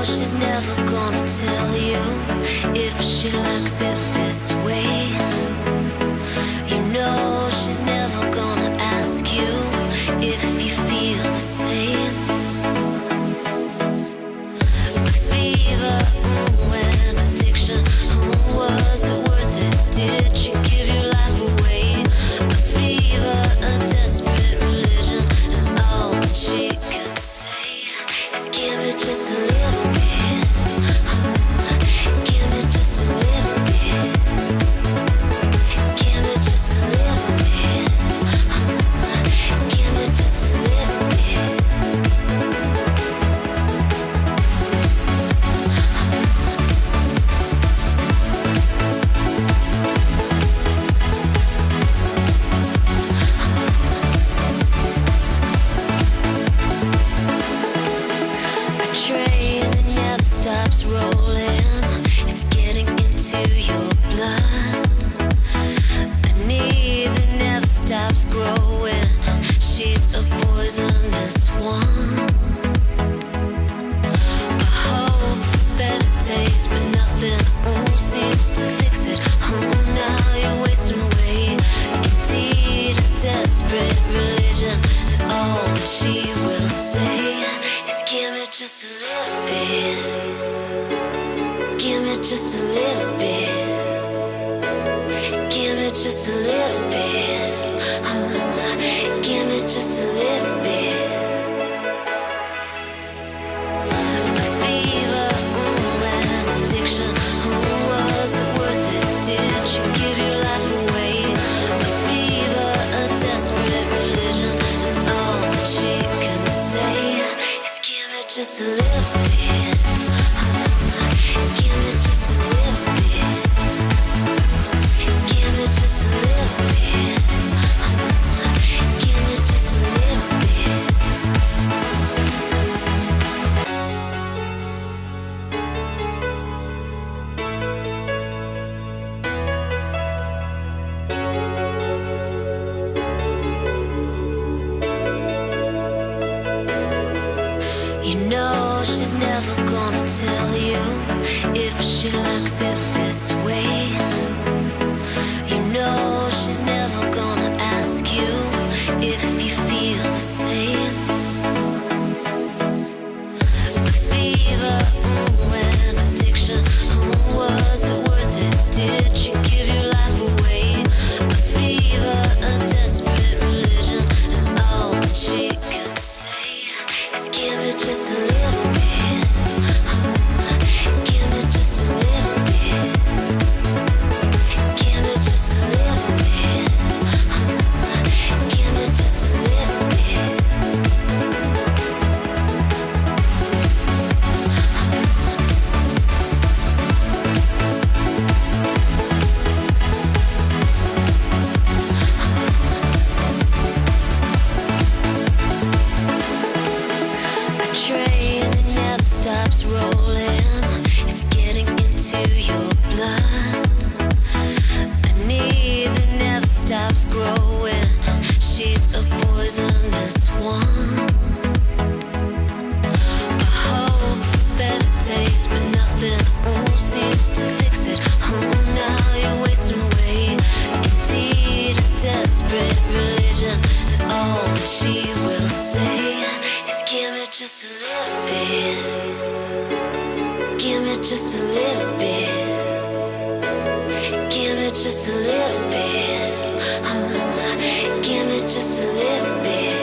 she's never gonna tell you if she likes it this way. You know she's never gonna ask you if you feel the same. The fever, and addiction, was it worth it? Did you give your life away? A fever, a desperate religion, and all that she can say is give me just a little bit. Give me just a little bit. Give me just a little bit. Give me just a little bit. A train that never stops rolling, it's getting into your blood. A need that never stops growing, she's a poisonous one. A hope for better taste, but nothing seems to fix it. Now you're wasting away. Indeed, a desperate religion, and all that she will say is give me just a little bit. Give me just a little bit. Give me just a little bit. Give me just a little bit. The fever, and addiction, was it worth it? Did you give your life away? A fever, a desperate religion, and all that she can say is give me just a little bit. Give me just a little bit. Give me just a little bit. Give me just a little bit. You know she's never gonna tell you if she likes it this way. You know she's never gonna ask you if you feel the same. The fever, and addiction, was it worth it? Did you give your life away? A fever, a desperate religion, and all that she can say is give me just a little bit. Give me just a little bit. Give me just a little bit. Give me just a little bit. A train that never stops rolling, it's getting into your blood. A need that never stops growing, she's a poisonous one. A hope for better taste, but nothing seems to fix it. Now you're wasting away. Indeed, a desperate religion, and all that she will say is give me just a little bit. Give me just a little bit. Give me just a little bit. Give me just a little bit.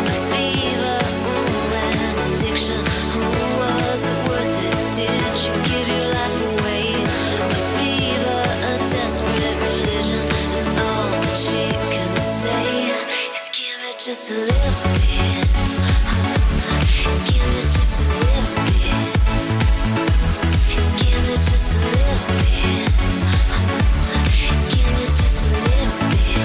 The fever, and addiction, was it worth it? Did you give your life away? A fever, a desperate religion, and all that she can say is give me just a little bit. Give me just a little bit. Give me just a little bit. Give me just a little bit.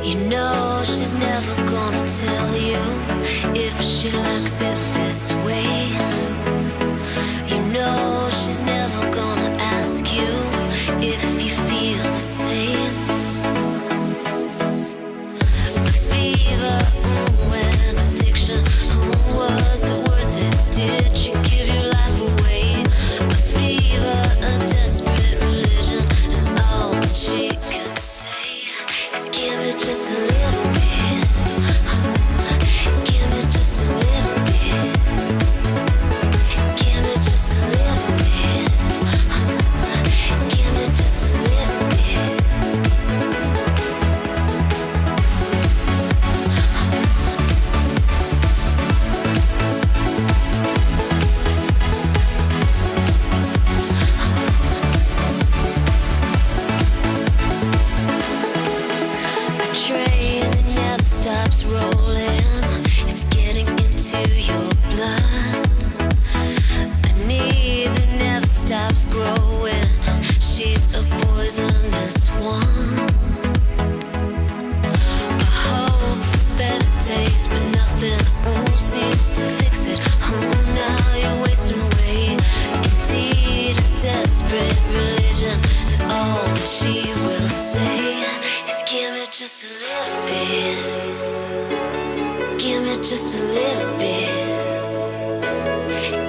You know she's never tell you if she likes it this way. You know she's never gonna ask you if you feel the same. The fever, and addiction, was it worth it? Did you give your life away? The fever, a desperate religion, and all that she can say is give me just a little bit. Give me just a little bit. Give me just a little bit. Give me just a little bit. A train that never stops rolling, it's getting into your blood. A need that never stops growing, she's a poisonous one. A hope for better days, but nothing seems to fix it. Now you're wasting away. Indeed, a desperate religion, and all that she will say is give me just a little bit. Give me just a little bit.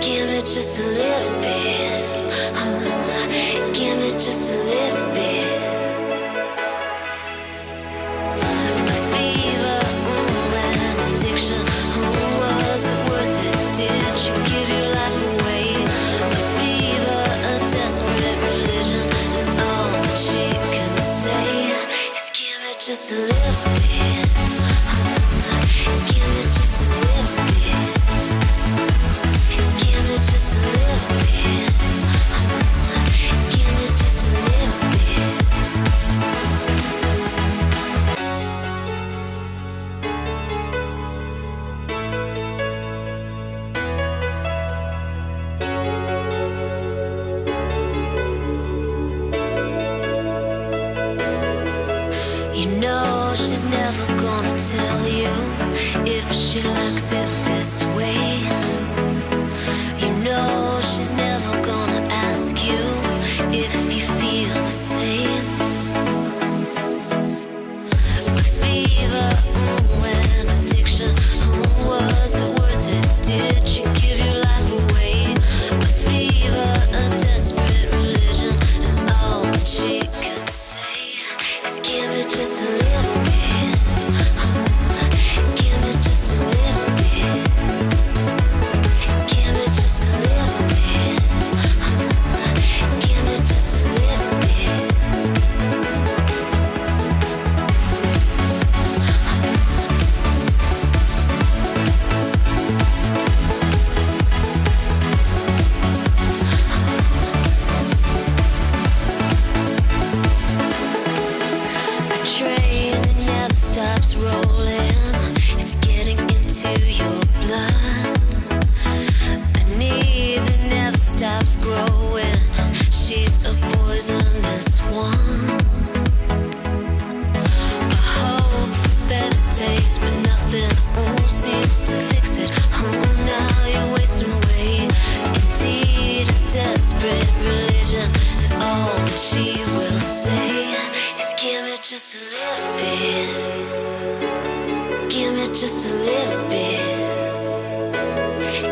Give me just a little bit. Give me just a little bit. The fever, and addiction, was it worth it? Did you give your life away? The fever, a desperate religion, and all that she can say is give me just a little bit. Give me just a little bit. Give me just a little bit. Give me just a little bit. You know she's never gonna tell you if she likes it this way. You know she's never gonna ask you if you feel the same. The fever, and addiction, was it worth it? Did you give your life away? The fever, a desperate religion, and all that she can say is give me just a little bit. Give me just a little bit. Give me just a little bit. Give me just a little bit. A train that never stops rolling, it's getting into your blood. A need that never stops growing, she's a poisonous one. A hope for better days, but nothing seems to fix it. Now you're wasting away. Indeed, a desperate religion, and all that she will say is give me just a little bit. Give me just a little bit.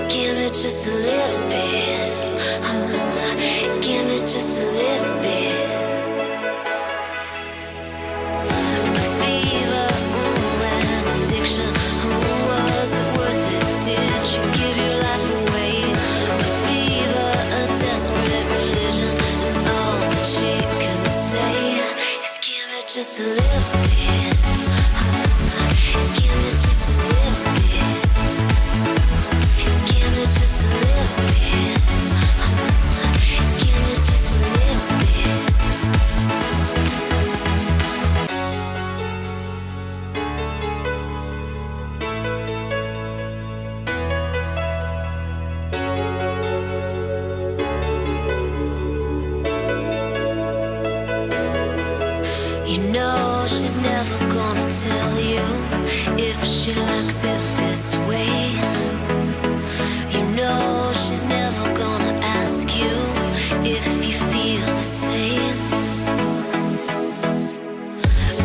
Give me just a little bit. Give me just a little bit. The fever, and addiction, was it worth it? Did you give your life away? The fever, a desperate religion, and all that she can say is give me just a little bit. Give me just a little bit. Give me just a little bit. she likes it this way. You know she's never gonna ask you if you feel the same.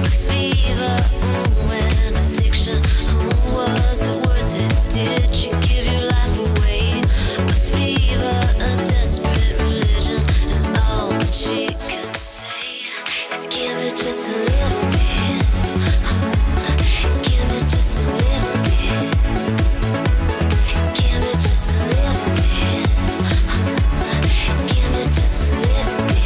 The fever, and addiction, was it worth it? Did she give your life away? The fever, a desperate religion, and all that she could say is give it just a little bit. Give it just a little bit. Give it just a little bit. Give it just a little bit.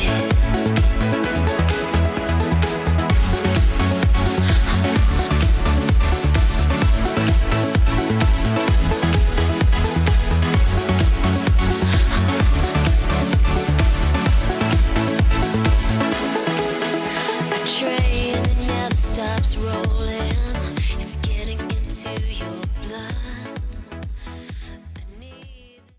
A train that never stops rolling.